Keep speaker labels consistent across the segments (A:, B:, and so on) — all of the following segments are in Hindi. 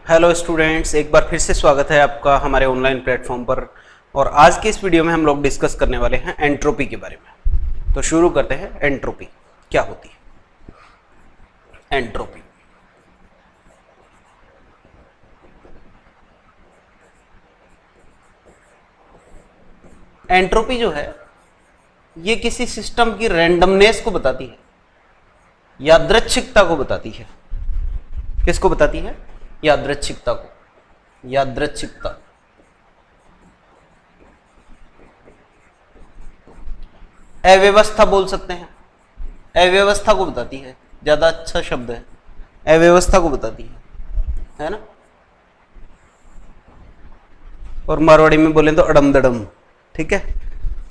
A: हेलो स्टूडेंट्स, एक बार फिर से स्वागत है आपका हमारे ऑनलाइन प्लेटफॉर्म पर। और आज के इस वीडियो में हम लोग डिस्कस करने वाले हैं एंट्रोपी के बारे में। तो शुरू करते हैं। एंट्रोपी क्या होती है? एंट्रोपी एंट्रोपी जो है ये किसी सिस्टम की रैंडमनेस को बताती है, यादृच्छिकता को बताती है। किसको बताती है? यादृच्छिकता को। यादृच्छिकता अव्यवस्था बोल सकते हैं। अव्यवस्था को बताती है, ज्यादा अच्छा शब्द है, अव्यवस्था को बताती है ना। और मारवाड़ी में बोले तो अड़मदड़म, ठीक है,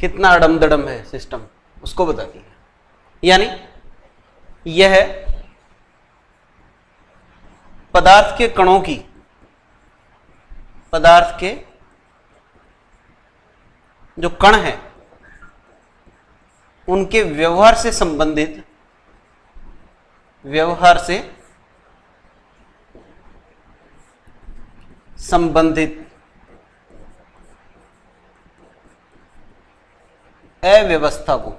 A: कितना अड़मदड़म है सिस्टम, उसको बताती है। यानी यह पदार्थ के कणों की, पदार्थ के जो कण हैं उनके व्यवहार से संबंधित, व्यवहार से संबंधित अव्यवस्था को,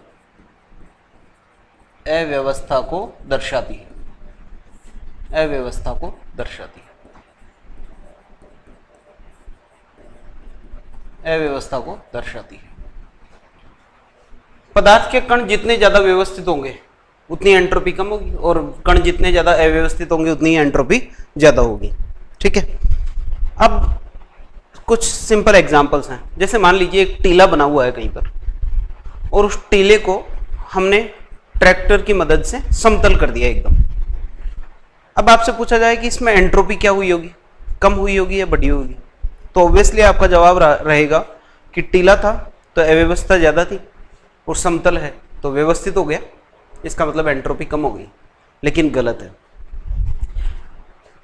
A: अव्यवस्था को दर्शाती है। अव्यवस्था को दर्शाती है, अव्यवस्था को दर्शाती है। पदार्थ के कण जितने ज्यादा व्यवस्थित होंगे उतनी एंट्रोपी कम होगी, और कण जितने ज्यादा अव्यवस्थित होंगे उतनी एंट्रोपी ज्यादा होगी। ठीक है, अब कुछ सिंपल एग्जांपल्स हैं। जैसे मान लीजिए एक टीला बना हुआ है कहीं पर, और उस टीले को हमने ट्रैक्टर की मदद से समतल कर दिया एकदम। अब आपसे पूछा जाए कि इसमें एंट्रोपी क्या हुई होगी, कम हुई होगी या बढ़ी होगी? तो ऑब्वियसली आपका जवाब रहेगा कि टीला था तो अव्यवस्था ज्यादा थी, और समतल है तो व्यवस्थित हो गया, इसका मतलब एंट्रोपी कम हो गई। लेकिन गलत है।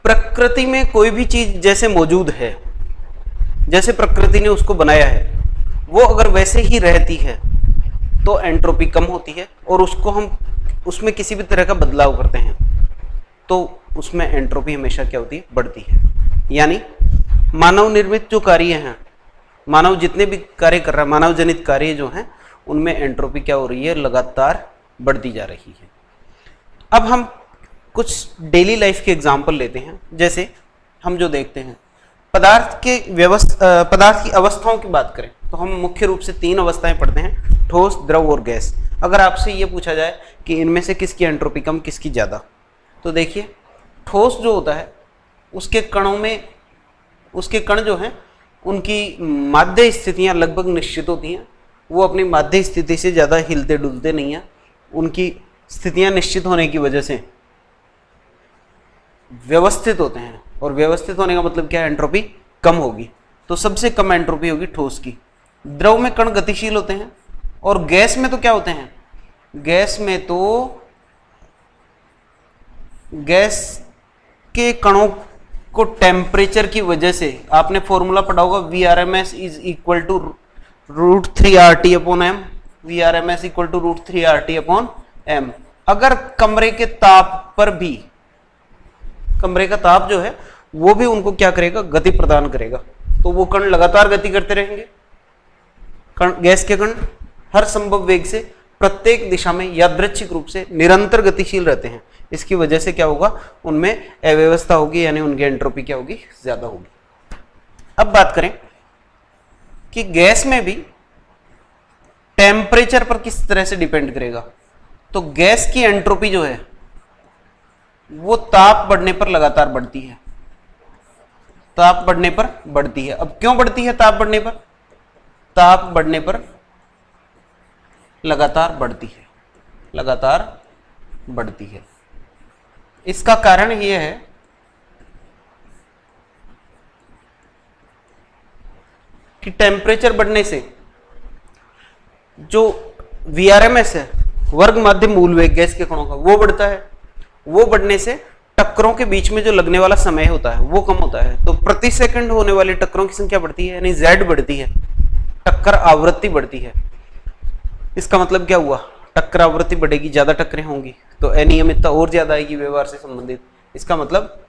A: प्रकृति में कोई भी चीज जैसे मौजूद है, जैसे प्रकृति ने उसको बनाया है, वो अगर वैसे ही रहती है तो एंट्रोपी कम होती है, और उसको हम उसमें किसी भी तरह का बदलाव करते हैं तो उसमें एंट्रोपी हमेशा क्या होती है? बढ़ती है। यानी मानव निर्मित जो कार्य हैं, मानव जितने भी कार्य कर रहा है, मानव जनित कार्य जो हैं, उनमें एंट्रोपी क्या हो रही है? लगातार बढ़ती जा रही है। अब हम कुछ डेली लाइफ के एग्जाम्पल लेते हैं। जैसे हम जो देखते हैं पदार्थ की अवस्थाओं की बात करें तो हम मुख्य रूप से 3 अवस्थाएं पढ़ते हैं: ठोस, द्रव और गैस। अगर आपसे ये पूछा जाए कि इनमें से किसकी एंट्रोपी कम, किसकी ज्यादा, तो देखिए ठोस जो होता है उसके कणों में, उसके कण जो हैं उनकी माध्य स्थितियां लगभग निश्चित होती हैं। वो अपनी माध्य स्थिति से ज़्यादा हिलते डुलते नहीं हैं। उनकी स्थितियां निश्चित होने की वजह से व्यवस्थित होते हैं, और व्यवस्थित होने का मतलब क्या है? एंट्रोपी कम होगी। तो सबसे कम एंट्रोपी होगी ठोस की। द्रव में कण गतिशील होते हैं, और गैस में तो क्या होते हैं? गैस में तो गैस के कणों को टेम्परेचर की वजह से, आपने फॉर्मूला पढ़ा होगा, VRMS is equal to √3RT upon M। VRMS equal to √3RT upon M। अगर कमरे के ताप पर भी, कमरे का ताप जो है वो भी उनको क्या करेगा? गति प्रदान करेगा। तो वो कण लगातार गति करते रहेंगे। गैस के कण हर संभव वेग से प्रत्येक दिशा में यादृच्छिक रूप से निरंतर गतिशील रहते हैं। इसकी वजह से क्या होगा? उनमें अव्यवस्था होगी, यानी उनकी एंट्रोपी क्या होगी? ज्यादा होगी। अब बात करें कि गैस में भी टेम्परेचर पर किस तरह से डिपेंड करेगा। तो गैस की एंट्रोपी जो है वो ताप बढ़ने पर लगातार बढ़ती है। ताप बढ़ने पर बढ़ती है। अब क्यों बढ़ती है? ताप बढ़ने पर, ताप बढ़ने पर लगातार बढ़ती है, लगातार बढ़ती है। इसका कारण यह है कि टेम्परेचर बढ़ने से जो VRMS है, वर्ग माध्य मूल वेग गैस के कणों का, वो बढ़ता है। वो बढ़ने से टक्करों के बीच में जो लगने वाला समय होता है वो कम होता है। तो प्रति सेकंड होने वाली टक्करों की संख्या बढ़ती है, यानी Z बढ़ती है, टक्कर आवृत्ति बढ़ती है। इसका मतलब क्या हुआ? टक्कर आवृत्ति बढ़ेगी, ज्यादा टक्करें होंगी तो अनियमितता और ज्यादा आएगी व्यवहार से संबंधित। इसका मतलब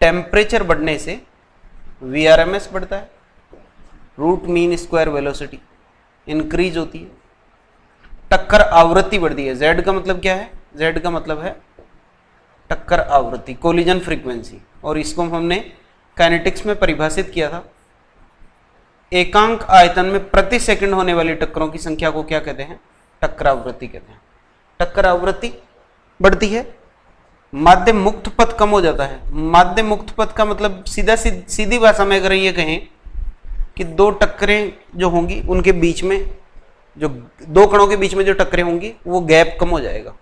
A: टेम्परेचर बढ़ने से VRMS बढ़ता है, root mean square velocity increase होती है, टक्कर आवृत्ति बढ़ती है। Z का मतलब क्या है? Z का मतलब है टक्कर आवृत्ति, कोलिजन फ्रीक्वेंसी, और इसको हमने काइनेटिक्स में परिभाषित किया था। एकांक आयतन में प्रति सेकंड होने वाली टक्करों की संख्या को क्या कहते हैं? टक्कर आवृत्ति कहते हैं। टक्कर आवृत्ति बढ़ती है, माध्य मुक्त पथ कम हो जाता है। माध्य मुक्त पथ का मतलब सीधी भाषा में अगर ये कहें कि दो टक्करें जो होंगी उनके बीच में, जो दो कणों के बीच में जो टक्करें होंगी वो गैप कम हो जाएगा।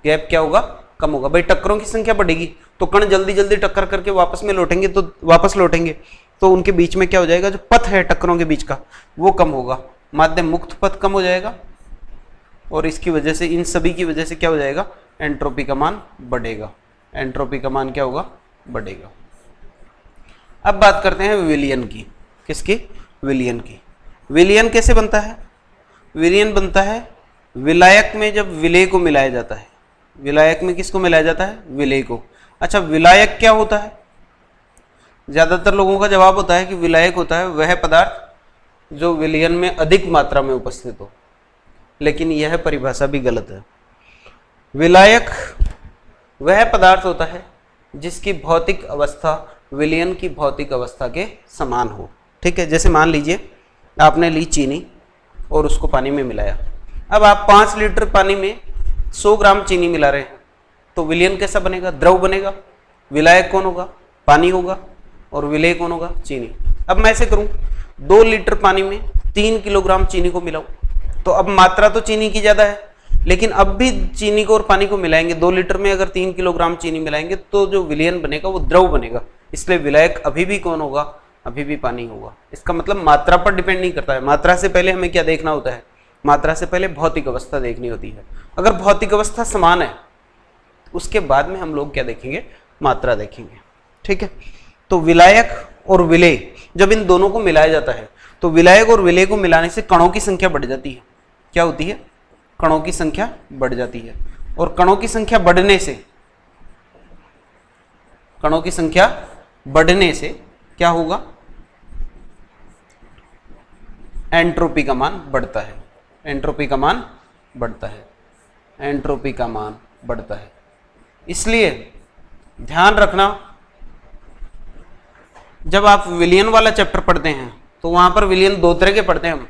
A: गैप क्या होगा? कम होगा। भाई टक्करों की संख्या बढ़ेगी तो कण जल्दी जल्दी टक्कर करके वापस लौटेंगे तो उनके बीच में क्या हो जाएगा? जो पथ है टक्करों के बीच का वो कम होगा, माध्य मुक्त पथ कम हो जाएगा, और इसकी वजह से, इन सभी की वजह से क्या हो जाएगा? एंट्रोपी का मान बढ़ेगा। एंट्रोपी का मान क्या होगा? बढ़ेगा। अब बात करते हैं विलयन की। किसकी? विलयन की। विलयन कैसे बनता है? विलयन बनता है विलायक में जब विलेय को मिलाया जाता है। विलायक में किसको मिलाया जाता है? विलेय को। अच्छा, विलायक क्या होता है? ज्यादातर लोगों का जवाब होता है कि विलायक होता है वह पदार्थ जो विलयन में अधिक मात्रा में उपस्थित हो, लेकिन यह परिभाषा भी गलत है। विलायक वह पदार्थ होता है जिसकी भौतिक अवस्था विलयन की भौतिक अवस्था के समान हो। ठीक है, जैसे मान लीजिए आपने ली चीनी और उसको पानी में मिलाया। अब आप 5 लीटर पानी में 100 ग्राम चीनी मिला रहे हैं, तो विलयन कैसा बनेगा? द्रव बनेगा। विलायक कौन होगा? पानी होगा, और विलेय कौन होगा? चीनी। अब मैं ऐसे करूं, 2 लीटर पानी में 3 किलोग्राम चीनी को मिलाऊं, तो अब मात्रा तो चीनी की ज्यादा है, लेकिन अब भी चीनी को और पानी को मिलाएंगे, 2 लीटर में अगर 3 किलोग्राम चीनी मिलाएंगे तो जो विलयन बनेगा वो द्रव बनेगा। इसलिए विलायक अभी भी कौन होगा? अभी भी पानी होगा। इसका मतलब मात्रा पर डिपेंड नहीं करता है। मात्रा से पहले हमें क्या देखना होता है? मात्रा से पहले भौतिक अवस्था देखनी होती है। अगर भौतिक अवस्था समान है उसके बाद में हम लोग क्या देखेंगे? मात्रा देखेंगे। ठीक है, तो विलायक और विलेय जब इन दोनों को मिलाया जाता है तो विलायक और विलेय को मिलाने से कणों की संख्या बढ़ जाती है। क्या होती है? कणों की संख्या बढ़ जाती है, और कणों की संख्या बढ़ने से, कणों की संख्या बढ़ने से क्या होगा? एंट्रोपी का मान बढ़ता है। एंट्रोपी का मान बढ़ता है। एंट्रोपी का मान बढ़ता है। इसलिए ध्यान रखना, जब आप विलयन वाला चैप्टर पढ़ते हैं तो वहां पर विलयन 2 तरह के पढ़ते हैं हम।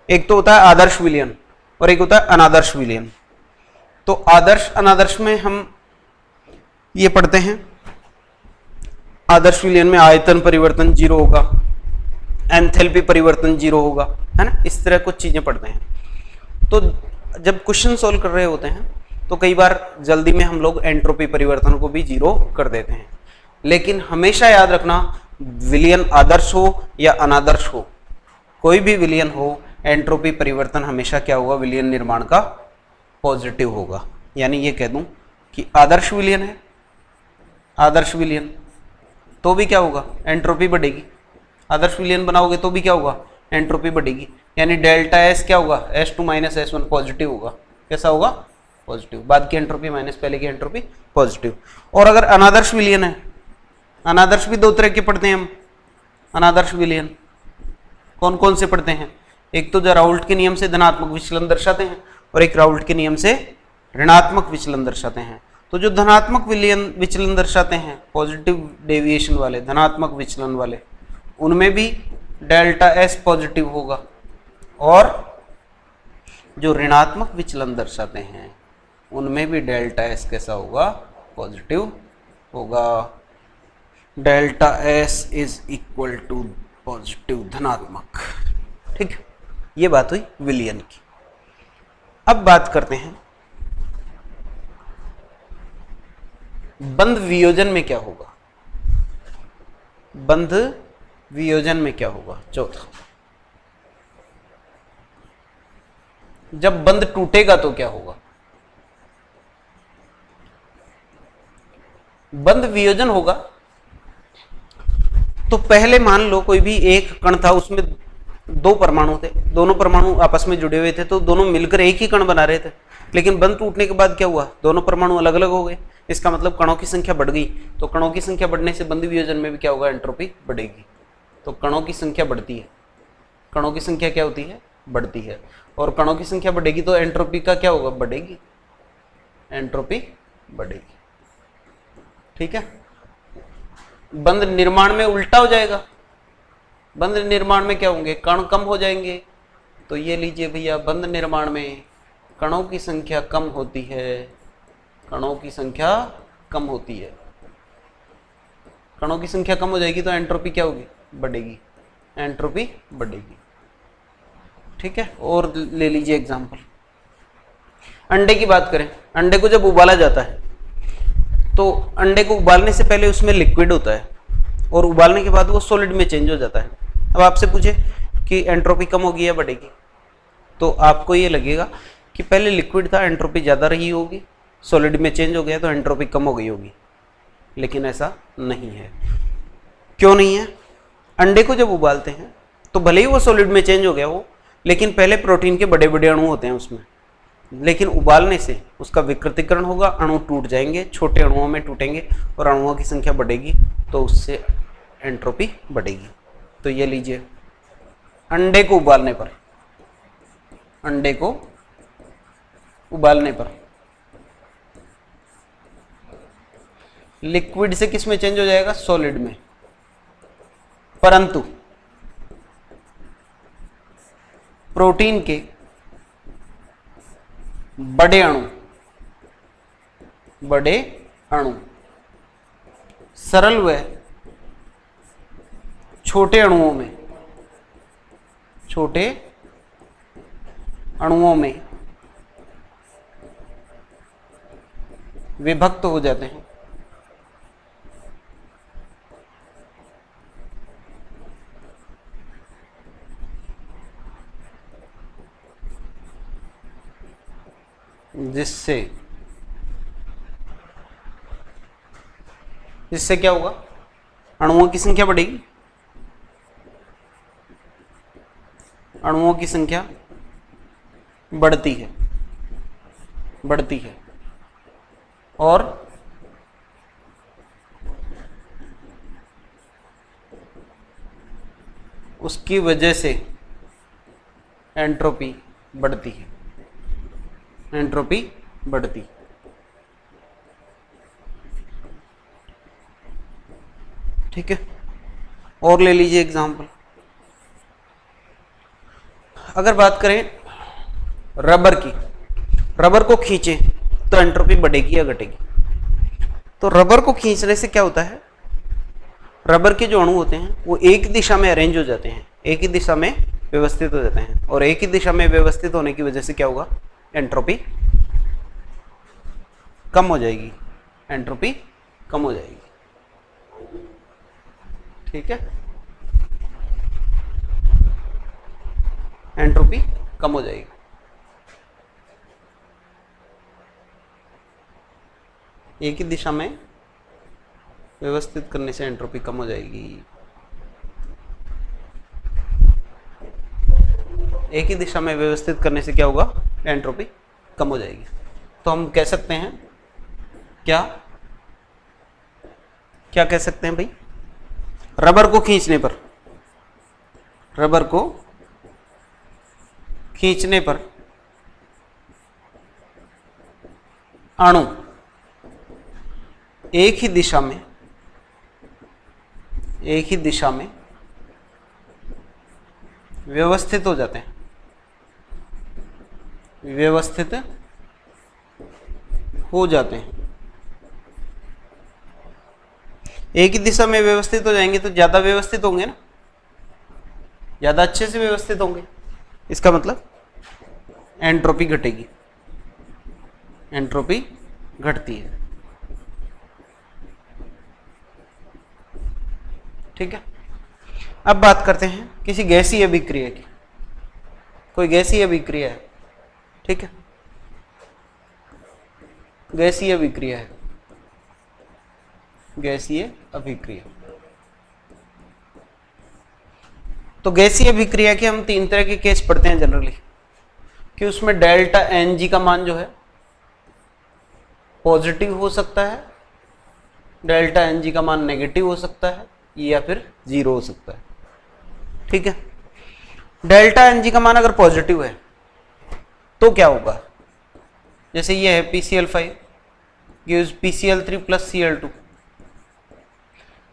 A: एक तो होता है आदर्श विलयन और एक होता है अनादर्श विलयन। तो आदर्श अनादर्श में हम ये पढ़ते हैं, आदर्श विलयन में आयतन परिवर्तन 0 होगा, एंथैल्पी परिवर्तन 0 होगा, है ना। इस तरह कुछ चीजें पढ़ते हैं। तो जब क्वेश्चन सोल्व कर रहे होते हैं तो कई बार जल्दी में हम लोग एंट्रोपी परिवर्तन को भी 0 कर देते हैं, लेकिन हमेशा याद रखना, विलयन आदर्श हो या अनादर्श हो, कोई भी विलयन हो, एंट्रोपी परिवर्तन हमेशा क्या होगा? विलयन निर्माण का पॉजिटिव होगा। यानी ये कह दूं कि आदर्श विलयन है, आदर्श विलयन, तो भी क्या होगा? एंट्रोपी बढ़ेगी। आदर्श विलयन बनाओगे तो भी क्या होगा? एंट्रोपी बढ़ेगी। यानी डेल्टा एस क्या होगा? S2 - S1 पॉजिटिव होगा। कैसा होगा? पॉजिटिव। बाद की एंट्रोपी माइनस पहले की एंट्रोपी पॉजिटिव। और अगर अनादर्श विलयन है, अनादर्श भी 2 तरह के पढ़ते हैं हम। अनादर्श विलयन कौन कौन से पढ़ते हैं? एक तो जो राउल्ट के नियम से धनात्मक विचलन दर्शाते हैं, और एक राउल्ट के नियम से ऋणात्मक विचलन दर्शाते हैं। तो जो धनात्मक विचलन दर्शाते हैं, पॉजिटिव डेविएशन वाले, धनात्मक विचलन वाले, उनमें भी डेल्टा एस पॉजिटिव होगा, और जो ऋणात्मक विचलन दर्शाते हैं उनमें भी डेल्टा एस कैसा होगा? पॉजिटिव होगा। Delta S is equal to positive, धनात्मक। ठीक, ये बात हुई विलयन की। अब बात करते हैं बंध वियोजन में क्या होगा। बंध वियोजन में क्या होगा? चौथा, जब बंध टूटेगा तो क्या होगा? बंध वियोजन होगा तो पहले मान लो कोई भी एक कण था, उसमें 2 परमाणु थे, दोनों परमाणु आपस में जुड़े हुए थे, तो दोनों मिलकर एक ही कण बना रहे थे। लेकिन बंध टूटने के बाद क्या हुआ? दोनों परमाणु अलग अलग हो गए। इसका मतलब कणों की संख्या बढ़ गई, तो कणों की संख्या बढ़ने से बंद वियोजन में भी क्या होगा, एंट्रोपी बढ़ेगी। तो कणों की संख्या बढ़ती है, कणों की संख्या क्या होती है, बढ़ती है, और कणों की संख्या बढ़ेगी तो एंट्रोपी का क्या होगा, बढ़ेगी, एंट्रोपी बढ़ेगी। ठीक है। बंध निर्माण में उल्टा हो जाएगा, बंध निर्माण में क्या होंगे, कण कम हो जाएंगे। तो ये लीजिए भैया, बंध निर्माण में कणों की संख्या कम होती है, कणों की संख्या कम होती है, कणों की संख्या कम हो जाएगी तो एंट्रोपी क्या होगी, बढ़ेगी, एंट्रोपी बढ़ेगी। ठीक है। और ले लीजिए एग्जांपल, अंडे की बात करें। अंडे को जब उबाला जाता है तो अंडे को उबालने से पहले उसमें लिक्विड होता है और उबालने के बाद वो सॉलिड में चेंज हो जाता है। अब आपसे पूछे कि एंट्रोपी कम होगी या बढ़ेगी, तो आपको ये लगेगा कि पहले लिक्विड था, एंट्रोपी ज़्यादा रही होगी, सॉलिड में चेंज हो गया तो एंट्रोपी कम हो गई होगी, लेकिन ऐसा नहीं है। क्यों नहीं है? अंडे को जब उबालते हैं तो भले ही वो सॉलिड में चेंज हो गया हो, लेकिन पहले प्रोटीन के बड़े बड़े अणु होते हैं उसमें, लेकिन उबालने से उसका विकृतीकरण होगा, अणु टूट जाएंगे, छोटे अणुओं में टूटेंगे और अणुओं की संख्या बढ़ेगी, तो उससे एंट्रोपी बढ़ेगी। तो ये लीजिए, अंडे को उबालने पर, अंडे को उबालने पर लिक्विड से किस में चेंज हो जाएगा, सॉलिड में, परंतु प्रोटीन के बड़े अणु सरल व छोटे अणुओं में विभक्त हो जाते हैं। जिससे क्या होगा, अणुओं की संख्या बढ़ेगी, अणुओं की संख्या बढ़ती है और उसकी वजह से एंट्रोपी बढ़ती है, एंट्रोपी बढ़ती। ठीक है। और ले लीजिए एग्जांपल, अगर बात करें रबर की, रबर को खींचे तो एंट्रोपी बढ़ेगी या घटेगी? तो रबर को खींचने से क्या होता है, रबर के जो अणु होते हैं वो एक दिशा में अरेंज हो जाते हैं, एक ही दिशा में व्यवस्थित हो जाते हैं, और एक ही दिशा में व्यवस्थित होने की वजह से क्या होगा, एंट्रोपी कम हो जाएगी, एंट्रोपी कम हो जाएगी। ठीक है, एंट्रोपी कम हो जाएगी। एक ही दिशा में व्यवस्थित करने से एंट्रोपी कम हो जाएगी, एक ही दिशा में व्यवस्थित करने से क्या होगा, एंट्रोपी कम हो जाएगी। तो हम कह सकते हैं क्या क्या कह सकते हैं भाई, रबर को खींचने पर, रबर को खींचने पर अणु एक ही दिशा में व्यवस्थित हो जाते हैं, व्यवस्थित हो जाते हैं। एक ही दिशा में व्यवस्थित हो जाएंगे तो ज्यादा व्यवस्थित होंगे ना, ज्यादा अच्छे से व्यवस्थित होंगे, इसका मतलब एंट्रोपी घटेगी, एंट्रोपी घटती है। ठीक है। अब बात करते हैं किसी गैसीय अभिक्रिया की, कोई गैसीय अभिक्रिया है, ठीक है, गैसीय अभिक्रिया है, गैसीय अभिक्रिया। तो गैसीय अभिक्रिया के हम 3 तरह के केस पढ़ते हैं जनरली, कि उसमें डेल्टा एन जी का मान जो है पॉजिटिव हो सकता है, डेल्टा एन जी का मान नेगेटिव हो सकता है, या फिर 0 हो सकता है। ठीक है, डेल्टा एन जी का मान अगर पॉजिटिव है तो क्या होगा, जैसे ये है PCl5 gives PCl3 plus Cl2,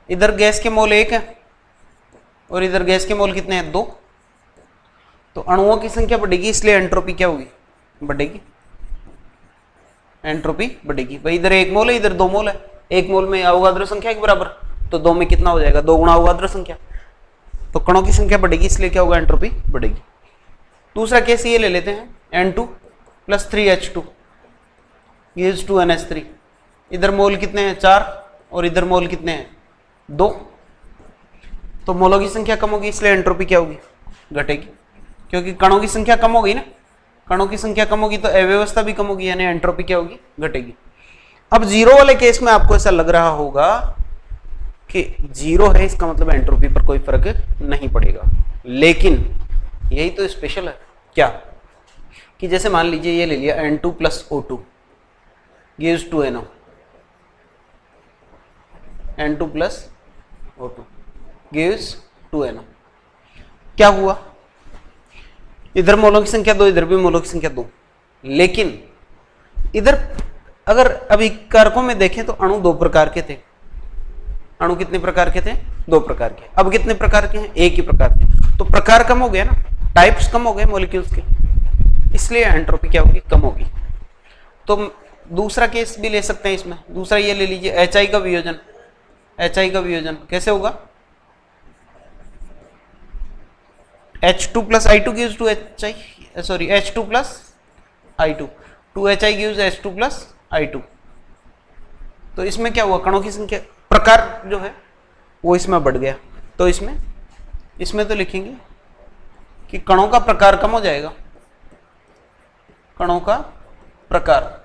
A: इधर गैस के मोल 1 है और इधर गैस के मोल कितने हैं, 2, तो अणुओं की संख्या बढ़ेगी, इसलिए एंट्रोपी क्या होगी, बढ़ेगी, एंट्रोपी बढ़ेगी। भाई इधर 1 मोल है, इधर 2 मोल है, 1 मोल में अवोगाद्रो संख्या के बराबर, तो 2 में कितना हो जाएगा, 2 गुणा अवोगाद्रो संख्या, तो कणों की संख्या बढ़ेगी, इसलिए क्या होगा, एंट्रोपी बढ़ेगी। दूसरा केस ये ले लेते हैं, N2 plus 3H2 gives 2NH3, इधर मोल कितने हैं, 4, और इधर मोल कितने हैं, 2, तो मोलों की संख्या कम होगी, इसलिए एंट्रोपी क्या होगी, घटेगी, क्योंकि कणों की संख्या कम हो गई ना, कणों की संख्या कम होगी तो अव्यवस्था भी कम होगी, यानी एंट्रोपी क्या होगी, घटेगी। अब 0 वाले केस में आपको ऐसा लग रहा होगा कि 0 है, इसका मतलब एंट्रोपी पर कोई फर्क नहीं पड़ेगा, लेकिन यही तो स्पेशल है, क्या कि जैसे मान लीजिए ये ले लिया N2 plus O2 gives 2NO, N2 plus O2 gives 2NO, क्या हुआ, इधर मोलों की संख्या 2, इधर भी मोलों की संख्या 2, लेकिन इधर अगर अभी कारकों में देखें तो अणु 2 प्रकार के थे, अणु कितने प्रकार के थे, 2 प्रकार के, अब कितने प्रकार के हैं, एक ही प्रकार के, तो प्रकार कम हो गया ना, टाइप्स कम हो गए मॉलिक्यूल्स के, इसलिए एंट्रोपी क्या होगी, कम होगी। तो दूसरा केस भी ले सकते हैं इसमें, दूसरा ये ले लीजिए HI का वियोजन, HI का वियोजन कैसे होगा, H2 plus I2 gives 2HI, sorry H2 plus I2, 2HI gives H2 plus I2, तो इसमें क्या हुआ, कणों की संख्या, प्रकार जो है वो इसमें बढ़ गया, तो इसमें तो लिखेंगे कि कणों का प्रकार कम हो जाएगा, कणों का प्रकार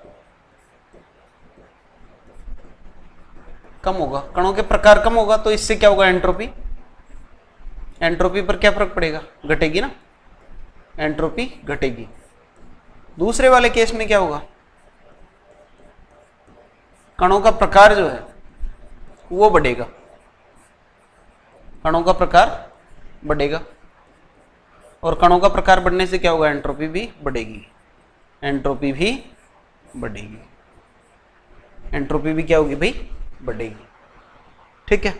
A: कम होगा, कणों के प्रकार कम होगा, तो इससे क्या होगा, एंट्रोपी, एंट्रोपी पर क्या फर्क पड़ेगा, घटेगी ना, एंट्रोपी घटेगी। दूसरे वाले केस में क्या होगा, कणों का प्रकार जो है वो बढ़ेगा, कणों का प्रकार बढ़ेगा, और कणों का प्रकार बढ़ने से क्या होगा, एंट्रोपी भी बढ़ेगी, एंट्रोपी भी बढ़ेगी, एंट्रोपी भी क्या होगी भाई, बढ़ेगी। ठीक है,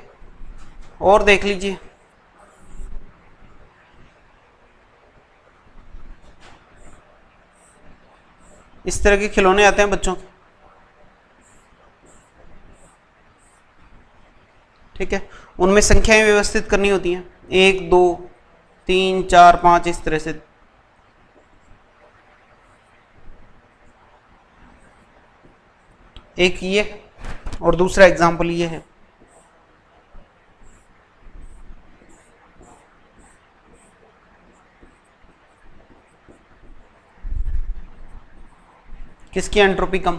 A: और देख लीजिए, इस तरह के खिलौने आते हैं बच्चों के, ठीक है, उनमें संख्याएं व्यवस्थित करनी होती हैं, 1 2 3 4 5 इस तरह से, एक ये और दूसरा एग्जाम्पल ये है, किसकी एंट्रोपी कम,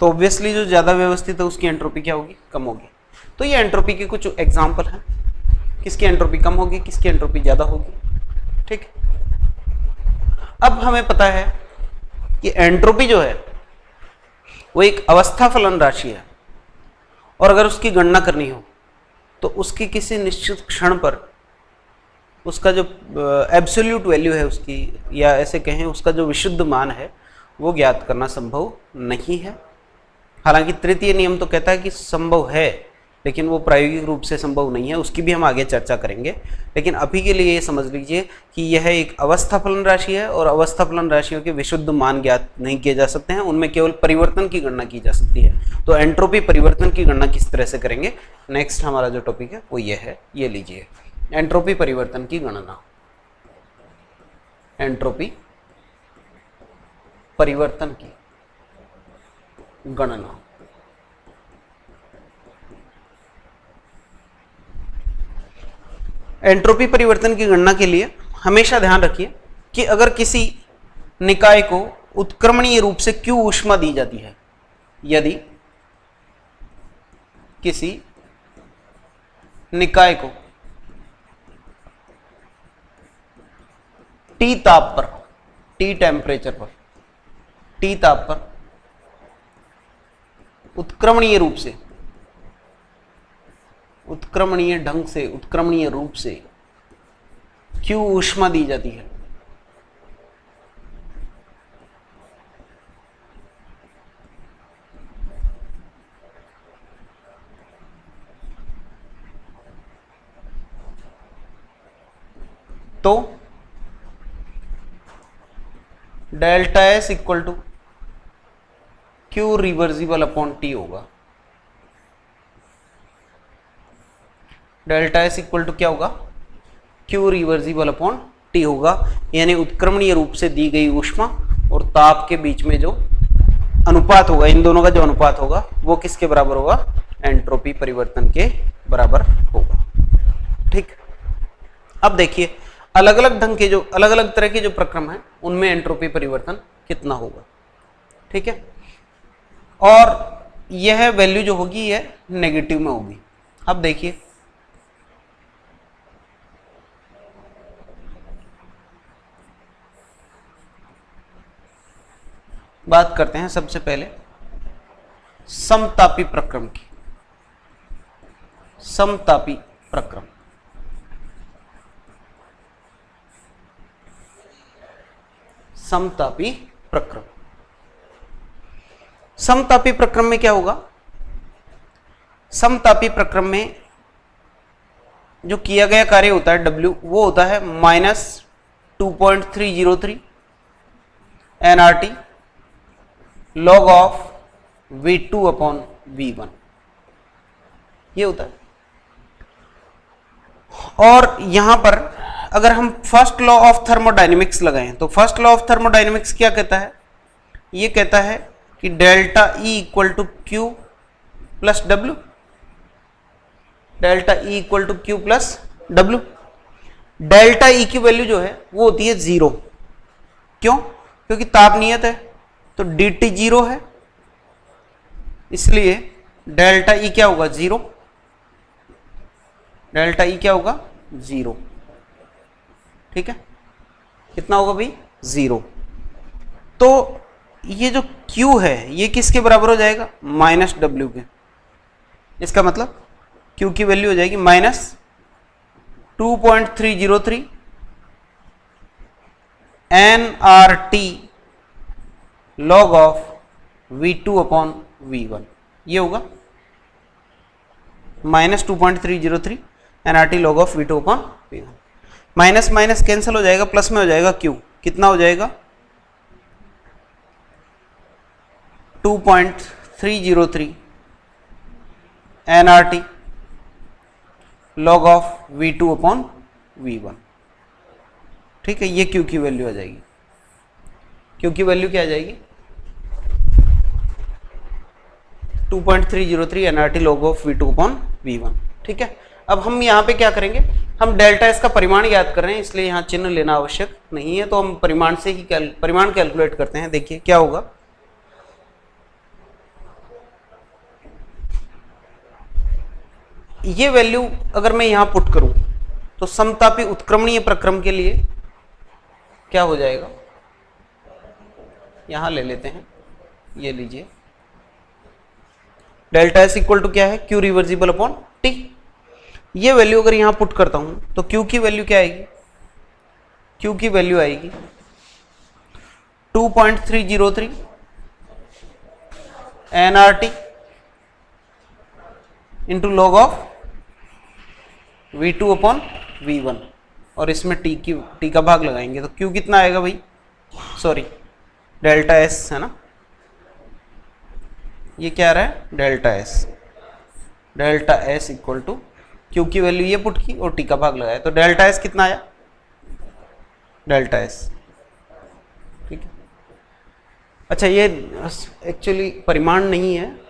A: तो ऑब्वियसली जो ज्यादा व्यवस्थित है उसकी एंट्रोपी क्या होगी, कम होगी। तो ये एंट्रोपी के कुछ एग्जाम्पल हैं, किसकी एंट्रोपी कम होगी, किसकी एंट्रोपी ज्यादा होगी। ठीक, अब हमें पता है कि एंट्रोपी जो है वो एक अवस्था फलन राशि है, और अगर उसकी गणना करनी हो तो उसकी किसी निश्चित क्षण पर उसका जो एब्सोल्यूट वैल्यू है उसकी, या ऐसे कहें उसका जो विशुद्ध मान है, वो ज्ञात करना संभव नहीं है। हालांकि तृतीय नियम तो कहता है कि संभव है, लेकिन वो प्रायोगिक रूप से संभव नहीं है, उसकी भी हम आगे चर्चा करेंगे। लेकिन अभी के लिए ये समझ लीजिए कि यह एक अवस्था फलन राशि है, और अवस्था फलन राशियों के विशुद्ध मान ज्ञात नहीं किए जा सकते हैं, उनमें केवल परिवर्तन की गणना की जा सकती है। तो एंट्रोपी परिवर्तन की गणना किस तरह से करेंगे, नेक्स्ट हमारा जो टॉपिक है वो ये है, ये लीजिए, एंट्रोपी परिवर्तन की गणना। एंट्रोपी परिवर्तन की गणना। एंट्रोपी परिवर्तन की गणना के लिए हमेशा ध्यान रखिए कि अगर किसी निकाय को उत्क्रमणीय रूप से Q ऊष्मा दी जाती है, यदि किसी निकाय को T ताप पर, T टेम्परेचर पर, T ताप पर उत्क्रमणीय रूप से, उत्क्रमणीय ढंग से, उत्क्रमणीय रूप से Q ऊष्मा दी जाती है। तो delta S equal to Q reversible upon T होगा। डेल्टा एस इक्वल टू क्या होगा? क्यू रिवर्सिबल अपॉन टी होगा, यानी उत्क्रमणीय रूप से दी गई ऊष्मा और ताप के बीच में जो अनुपात होगा, इन दोनों का जो अनुपात होगा वो किसके बराबर होगा? एंट्रोपी परिवर्तन के बराबर होगा। ठीक, अब देखिए अलग अलग ढंग के जो अलग अलग तरह के जो प्रक्रम हैं उनमें एंट्रोपी परिवर्तन कितना होगा। ठीक है, और यह वैल्यू जो होगी यह नेगेटिव में होगी। अब देखिए बात करते हैं सबसे पहले समतापी प्रक्रम की। समतापी प्रक्रम, समतापी प्रक्रम, समतापी प्रक्रम में क्या होगा? समतापी प्रक्रम में जो किया गया कार्य होता है W, वो होता है -2.303 nRT log of V2 upon V1, ये होता है। और यहां पर अगर हम फर्स्ट लॉ ऑफ थर्मोडायनेमिक्स लगाएं तो फर्स्ट लॉ ऑफ थर्मोडायनेमिक्स क्या कहता है? ये कहता है कि delta E equal to Q plus W, delta E equal to Q plus W. Delta E की वैल्यू जो है वो होती है 0। क्यों? क्योंकि ताप नियत है, तो dt 0 है, इसलिए डेल्टा E क्या होगा? 0। डेल्टा E क्या होगा? 0। ठीक है, कितना होगा भाई? 0। तो ये जो Q है ये किसके बराबर हो जाएगा? -W के। इसका मतलब Q की वैल्यू हो जाएगी -2.303 nRT log of V2 upon V1, ये होगा -2.303 nRT log of V2 upon V1। Minus minus cancel हो जाएगा, प्लस में हो जाएगा Q, कितना हो जाएगा? 2.303 nRT log of V2 upon V1। ठीक है, ये Q की वैल्यू आ जाएगी। Q की वैल्यू क्या आ जाएगी? 2.303 nRT log of V2 upon V1। ठीक है, अब हम यहाँ पे क्या करेंगे? हम डेल्टा एस का परिमाण याद कर रहे हैं, इसलिए यहाँ चिन्ह लेना आवश्यक नहीं है, तो हम परिमाण से ही परिमाण कैलकुलेट करते हैं। देखिए क्या होगा? ये वैल्यू अगर मैं यहां पुट करूं तो समतापी उत्क्रमणीय प्रक्रम के लिए क्या हो जाएगा? यहां ले लेते हैं, ये लीजिए, डेल्टा एस इक्वल टू क्या है? Q reversible upon T. ये वैल्यू अगर यहां पुट करता हूं तो क्यू की वैल्यू क्या आएगी? क्यू की वैल्यू आएगी 2.303 nRT into log of V2 upon V1, और इसमें टी का भाग लगाएंगे तो Q कितना आएगा भाई? सॉरी, डेल्टा एस है ना, ये क्या आ रहा है? Delta S. Delta S equal to Q की वैल्यू ये पुट की और टी का भाग लगाया, तो डेल्टा एस कितना आया? Delta S. ठीक है, अच्छा ये एक्चुअली परिमाण नहीं है,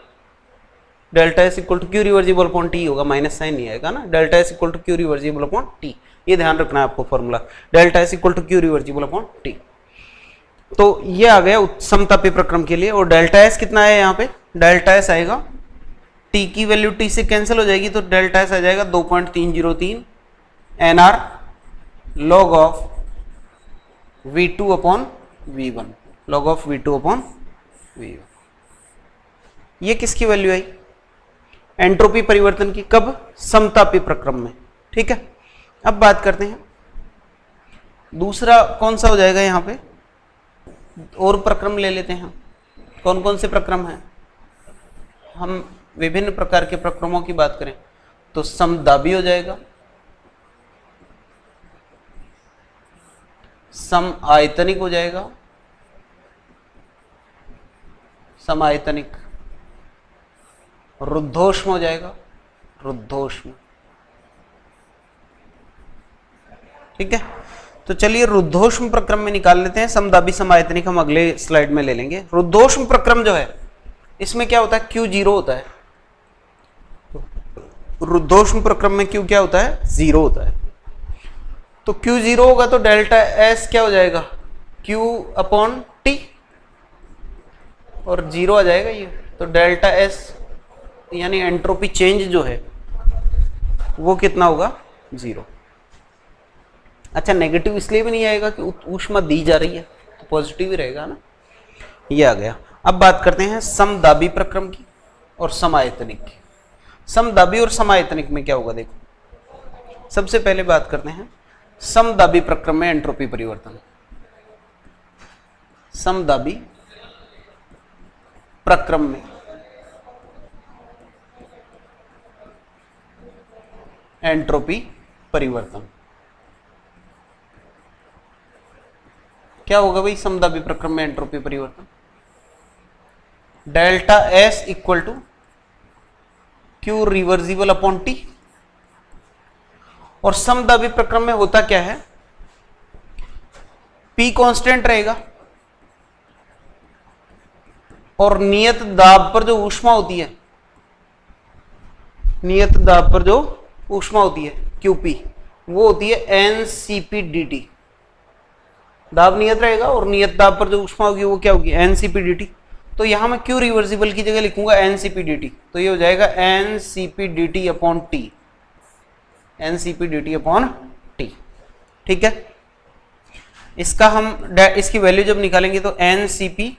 A: delta S equal to Q reversible upon T होगा, माइनस साइन नहीं आएगा ना। Delta S equal to Q reversible upon T, ये ध्यान रखना है आपको formula, delta S equal to Q reversible upon T. तो ये आ गया समतापी प्रक्रम के लिए, और डेल्टा एस कितना है यहाँ पे? डेल्टा एस आएगा, टी की वैल्यू टी से कैंसिल हो जाएगी तो डेल्टा एस आ जाएगा 2.303 nR log of V2 upon V1, log of V2 upon V1। ये किसकी वैल्यू आई? एंट्रोपी परिवर्तन की। कब? समतापी प्रक्रम में। ठीक है, अब बात करते हैं दूसरा कौन सा हो जाएगा यहां पे, और प्रक्रम ले लेते हैं। कौन कौन से प्रक्रम हैं? हम विभिन्न प्रकार के प्रक्रमों की बात करें तो समदाबी हो जाएगा, सम आयतनिक हो जाएगा, समायतनिक, रुद्धोष्म हो जाएगा, रुद्धोष्म। ठीक है, तो चलिए रुद्धोष्म प्रक्रम में निकाल लेते हैं। समदाबी समायतनिक हम अगले स्लाइड में ले लेंगे। रुद्धोष्म प्रक्रम जो है इसमें क्या होता है? Q0 होता है। रुद्धोष्म प्रक्रम में Q क्या होता है? 0 होता है। तो Q0 होगा तो डेल्टा S क्या हो जाएगा? Q अपॉन T, और 0 आ जाएगा ये, तो डेल्टा S यानी एंट्रोपी चेंज जो है वो कितना होगा? 0। अच्छा, नेगेटिव इसलिए भी नहीं आएगा कि ऊष्मा दी जा रही है, तो पॉजिटिव ही रहेगा ना। ये आ गया। अब बात करते हैं समदाबी प्रक्रम की और समायतनिक की। समदाबी और समायतनिक में क्या होगा देखो। सबसे पहले बात करते हैं समदाबी प्रक्रम में एंट्रोपी परिवर्तन। समदाबी प्रक्रम में एंट्रोपी परिवर्तन क्या होगा भाई? समदाबी प्रक्रम में एंट्रोपी परिवर्तन delta S equal to Q reversible upon T। और समदाबी प्रक्रम में होता क्या है? P कांस्टेंट रहेगा और नियत दाब पर जो ऊष्मा होती है, नियत दाब पर जो ऊष्मा होती है QP, वो होती है NCP/dt। दाब नियत रहेगा और नियत दाब पर जो ऊष्मा होगी वो क्या होगी? NCP/dt। तो यहां मैं Q रिवर्सिबल की जगह लिखूंगा NCP/dt, तो ये हो जाएगा NCP/dt upon T, NCP/dt upon T। ठीक है, इसका हम इसकी वैल्यू जब निकालेंगे तो NCP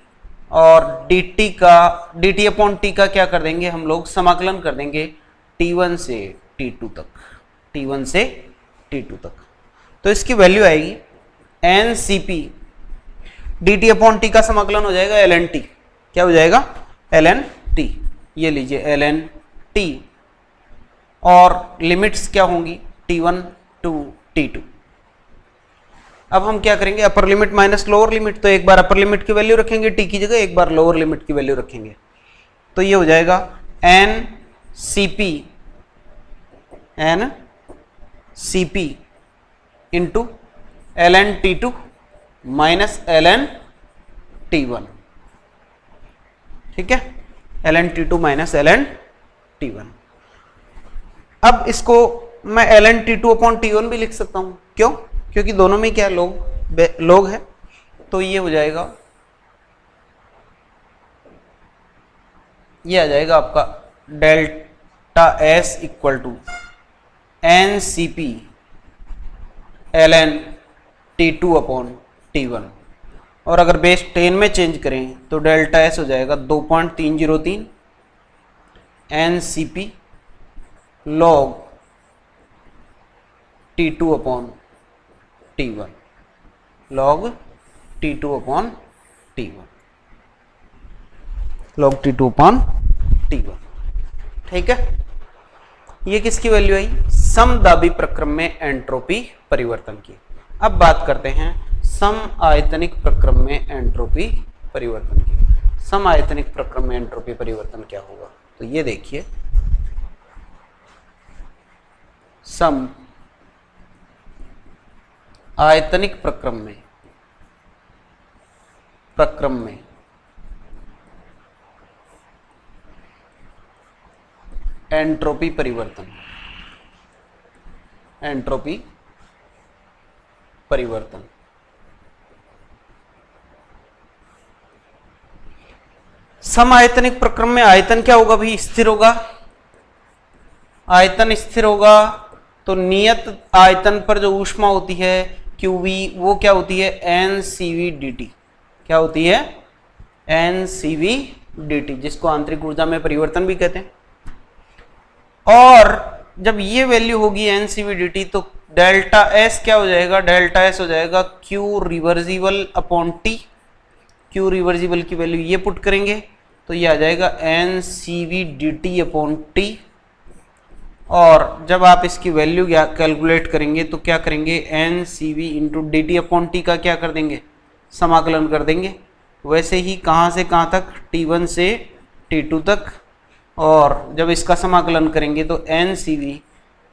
A: और dt का dt अपॉन T का क्या कर देंगे हम लोग? समाकलन कर देंगे T1 से T2 तक, T1 से T2 तक। तो इसकी वैल्यू आएगी NCP dt अपॉन T का समाकलन हो जाएगा ln T। क्या हो जाएगा? ln T। ये लीजिए ln T, और लिमिट्स क्या होंगी? T1 to T2। अब हम क्या करेंगे? अपर लिमिट माइनस लोअर लिमिट। तो एक बार अपर लिमिट की वैल्यू रखेंगे T की जगह, एक बार लोअर लिमिट की वैल्यू रखेंगे। तो ये हो जाएगा NCP into ln T2 minus ln T1। ठीक है, ln T2 minus ln T1। अब इसको मैं ln T2 अपॉन T1 भी लिख सकता हूं। क्यों? क्योंकि दोनों में क्या लोग है। तो ये हो जाएगा, ये आ जाएगा आपका delta S equal to NCP ln T2 upon T1। और अगर बेस 10 में चेंज करें तो डेल्टा S हो जाएगा 2.303 NCP log T2 upon T1, log T2 upon T1, log T2 upon T1। ठीक है, ये किसकी वैल्यू आई? समदाबी प्रक्रम में एंट्रोपी परिवर्तन की। अब बात करते हैं सम आयतनिक प्रक्रम में एंट्रोपी परिवर्तन की। सम आयतनिक प्रक्रम में एंट्रोपी परिवर्तन क्या होगा? तो ये देखिए, सम आयतनिक प्रक्रम में एंट्रोपी परिवर्तन, एंट्रोपी परिवर्तन समायतनिक प्रक्रम में आयतन क्या होगा भाई? स्थिर होगा। आयतन स्थिर होगा तो नियत आयतन पर जो ऊष्मा होती है QV, वो क्या होती है? NCV/dt। क्या होती है? NCV dt, जिसको आंतरिक ऊर्जा में परिवर्तन भी कहते हैं। और जब ये वैल्यू होगी N C V D T, तो डेल्टा एस क्या हो जाएगा, डेल्टा एस हो जाएगा Q reversible upon T. Q reversible की वैल्यू ये पुट करेंगे तो ये आ जाएगा N C V D T upon T. और जब आप इसकी वैल्यू कैलकुलेट करेंगे तो क्या करेंगे, N C V into D T upon T का क्या कर देंगे, समाकलन कर देंगे। वैसे ही कहाँ से कहाँ तक, T1 से T2 तक। और जब इसका समाकलन करेंगे तो एन सी वी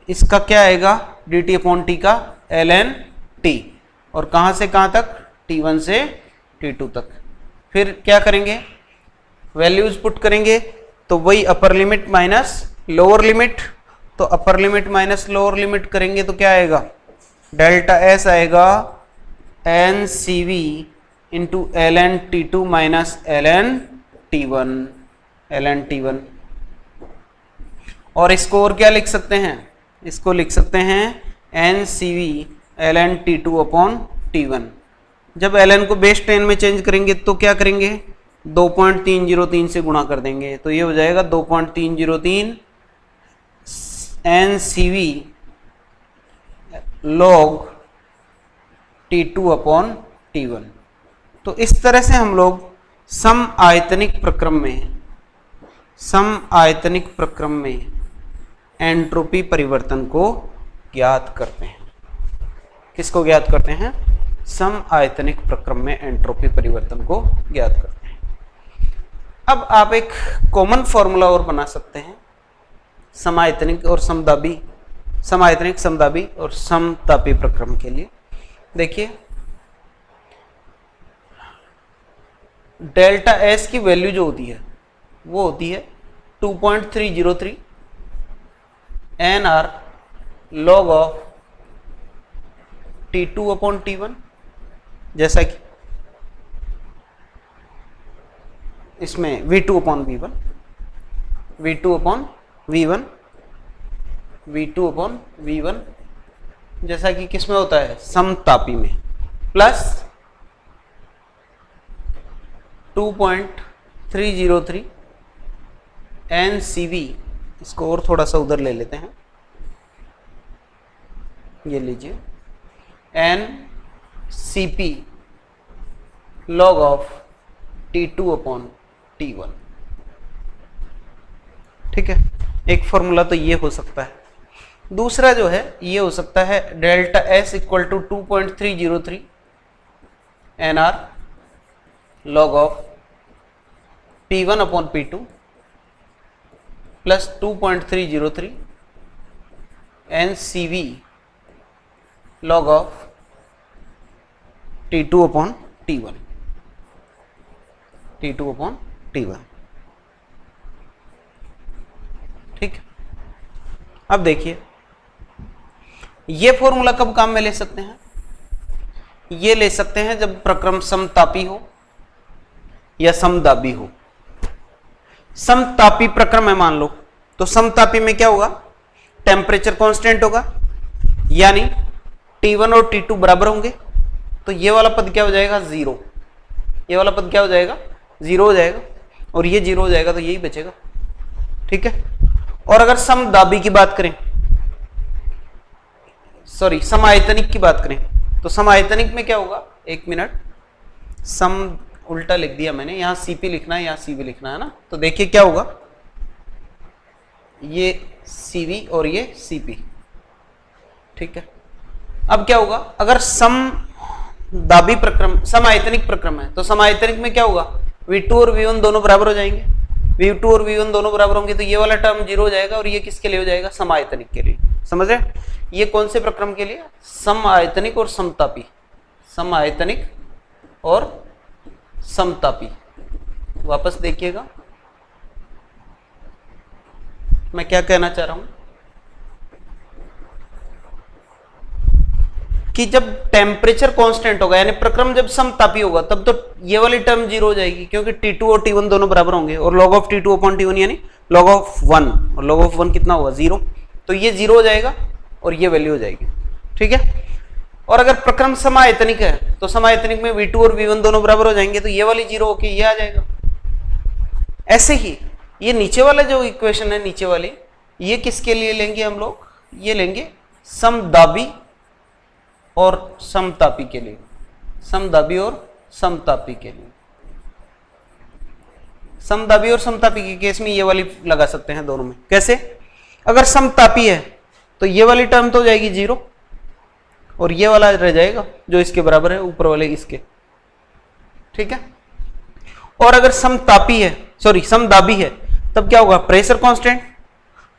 A: इसका क्या आएगा, डी टी अपॉन टी का एल एन टी। और कहाँ से कहाँ तक, T1 से T2 तक। फिर क्या करेंगे, वैल्यूज पुट करेंगे तो वही upper limit minus lower limit. तो upper limit minus lower limit करेंगे तो क्या आएगा, डेल्टा एस आएगा N C V into L N T two minus L N T one. और इसको और क्या लिख सकते हैं, इसको लिख सकते हैं N C V L N T two upon T one. जब एल एन को बेस 10 में चेंज करेंगे तो क्या करेंगे, 2.303 से गुणा कर देंगे तो ये हो जाएगा 2.303 N C V log T2 upon T1। तो इस तरह से हम लोग सम आयतनिक प्रक्रम में एंट्रोपी परिवर्तन को ज्ञात करते हैं। किसको ज्ञात करते हैं, सम आयतनिक प्रक्रम में एंट्रोपी परिवर्तन को ज्ञात करते हैं। अब आप एक कॉमन फॉर्मूला और बना सकते हैं समायतनिक और समदाबी, समायतनिक समदाबी और समतापी प्रक्रम के लिए। देखिए डेल्टा एस की वैल्यू जो होती है वो होती है 2.303 N R log of T2 upon T1, जैसा कि इसमें V2 upon V1, V2 upon V1, V2 upon V1, जैसा कि किसमें होता है, समतापी में, प्लस 2.303 एन सी वी, इसको और थोड़ा सा उधर ले लेते हैं, ये लीजिए N C P log of T2 upon T1। ठीक है, एक फॉर्मूला तो ये हो सकता है। दूसरा जो है ये हो सकता है delta S equal to 2.303 N R log of P1 upon P2 plus 2.303 N C V log of T2 upon T1, T2 upon T1। ठीक, अब देखिए ये फॉर्मूला कब काम में ले सकते हैं, ये ले सकते हैं जब प्रक्रम समतापी हो या समदाबी हो। समतापी प्रक्रम है मान लो, तो समतापी में क्या होगा, टेम्परेचर कांस्टेंट होगा, यानी T1 और T2 बराबर होंगे। तो ये वाला पद क्या हो जाएगा, जीरो। ये वाला पद क्या हो जाएगा, जीरो हो जाएगा, और ये जीरो हो जाएगा तो यही बचेगा। ठीक है, और अगर समदाबी की बात करें, सॉरी समायतनिक की बात करें, तो समायतनिक में क्या होगा, एक मिनट, सम उल्टा लिख दिया मैंने, यहां सीपी लिखना है, यहां सीवी लिखना है ना। तो देखिए क्या होगा, ये सीवी और ये सीपी। ठीक है, अब क्या होगा, अगर समदाबी प्रक्रम, समायतनिक प्रक्रम है, तो समायतनिक में क्या होगा, V2 और V1 दोनों बराबर हो जाएंगे। V2 और V1 दोनों बराबर होंगे तो ये वाला टर्म जीरो हो जाएगा, और ये किसके लिए हो जाएगा, समायतनिक के लिए। समझ रहे, ये कौन से प्रक्रम के लिए, समायतनिक और समतापी, समायतनिक और समतापी। वापस देखिएगा मैं क्या कहना चाह रहा हूं, कि जब टेम्परेचर कांस्टेंट होगा, यानी प्रक्रम जब समतापी होगा, तब तो ये वाली टर्म जीरो हो जाएगी, क्योंकि T2 और T1 दोनों बराबर होंगे, और log of T2 upon T1 यानी log ऑफ 1, और log ऑफ 1 कितना होगा, जीरो। तो ये जीरो हो जाएगा और ये वैल्यू हो जाएगी। ठीक है, और अगर प्रक्रम समायतनिक है तो समायतनिक में V2 और V1 दोनों बराबर हो जाएंगे, तो ये वाली जीरो होके ये आ जाएगा। ऐसे ही ये नीचे वाला जो इक्वेशन है, नीचे वाली, ये किसके लिए लेंगे हम लोग? ये लेंगे समदाबी और समतापी के लिए, समदाबी और समतापी के लिए। समदाबी और समतापी के केस में ये वाली लगा सकते हैं दोनों में। कैसे? अगर समतापी है तो ये वाली टर्म तो हो जाएगी 0 और ये वाला रह जाएगा जो इसके बराबर है, ऊपर वाले इसके, ठीक है। और अगर समतापी है, सॉरी समदाबी है, तब क्या होगा? प्रेशर कांस्टेंट,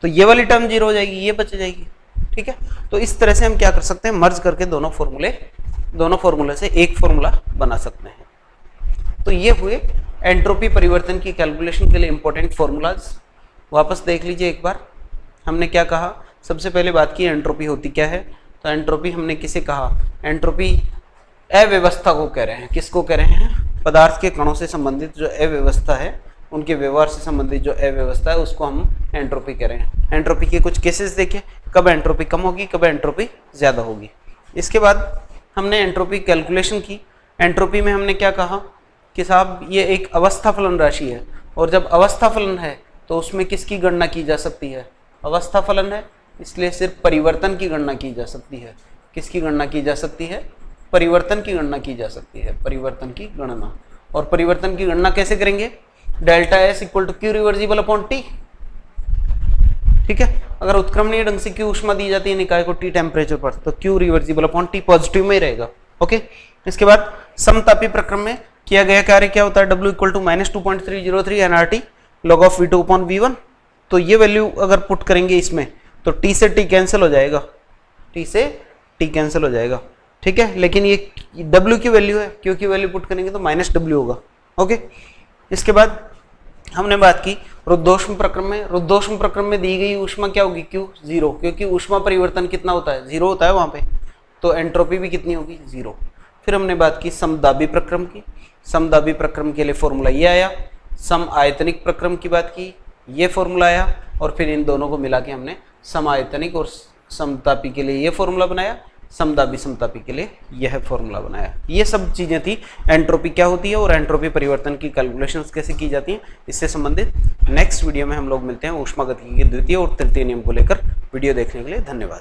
A: तो ये वाली टर्म 0 हो जाएगी, ये बच जाएगी, ठीक है। तो इस तरह से हम क्या कर सकते हैं? मर्ज करके दोनों फॉर्मूले से एक फॉर्मूला बना सकते हैं। तो ये हुए एंट्रोपी परिवर्तन की कैलकुलेशन के लिए इंपॉर्टेंट फॉर्मूलाज। वापस देख लीजिए एक बार, हमने क्या कहा? सबसे पहले बात की एंट्रोपी होती क्या है। तो एंट्रोपी हमने किसे कहा? एंट्रोपी अव्यवस्था को कह रहे हैं। किसको कह रहे हैं? पदार्थ के कणों से संबंधित जो अव्यवस्था है, उनके व्यवहार से संबंधित जो अव्यवस्था है, उसको हम एंट्रोपी कह रहे हैं। एंट्रोपी के कुछ केसेस देखे, कब एंट्रोपी कम होगी, कब एंट्रोपी ज़्यादा होगी। इसके बाद हमने एंट्रोपी कैलकुलेशन की। एंट्रोपी में हमने क्या कहा कि साहब ये एक अवस्था फलन राशि है, और जब अवस्था फलन है तो उसमें किसकी गणना की जा सकती है? अवस्था फलन है, इसलिए सिर्फ परिवर्तन की गणना की जा सकती है। किसकी गणना की जा सकती है? परिवर्तन की गणना की जा सकती है, परिवर्तन की गणना। और परिवर्तन की गणना कैसे करेंगे? Delta S equal to Q reversible upon T, ठीक है। अगर उत्क्रमणीय ढंग से क्यू ऊष्मा दी जाती है निकाय को टी टेम्परेचर पर, तो Q reversible upon T positive में ही रहेगा, ओके। इसके बाद समतापी प्रक्रम में किया गया कार्य क्या होता है? W equal to -2.303 nRT log of V2 upon V1। तो ये वैल्यू अगर पुट करेंगे इसमें तो T से T कैंसिल हो जाएगा, T से T कैंसिल हो जाएगा, ठीक है। लेकिन ये W की वैल्यू है, Q की वैल्यू पुट करेंगे तो -W होगा, ओके। इसके बाद हमने बात की रुद्धोष्म प्रक्रम में। रुद्धोष्म प्रक्रम में दी गई ऊष्मा क्या होगी? Q 0, क्योंकि ऊष्मा परिवर्तन कितना होता है? 0 होता है वहां पे, तो एंट्रोपी भी कितनी होगी? 0। फिर हमने बात की समदाबी प्रक्रम की। समदाबी प्रक्रम के लिए फॉर्मूला ये आया। सम आयतनिक प्रक्रम की बात की, ये फॉर्मूला आया। और फिर इन दोनों को मिला के हमने समायतनिक और समतापी के लिए ये फॉर्मूला बनाया, समदाबी समतापी के लिए यह फॉर्मूला बनाया। ये सब चीजें थी एंट्रोपी क्या होती है और एंट्रोपी परिवर्तन की कैलकुलेशंस कैसे की जाती हैं, इससे संबंधित नेक्स्ट वीडियो में हम लोग मिलते हैं। ऊष्मागतिकी के द्वितीय और तृतीय नियम को लेकर। वीडियो देखने के लिए धन्यवाद।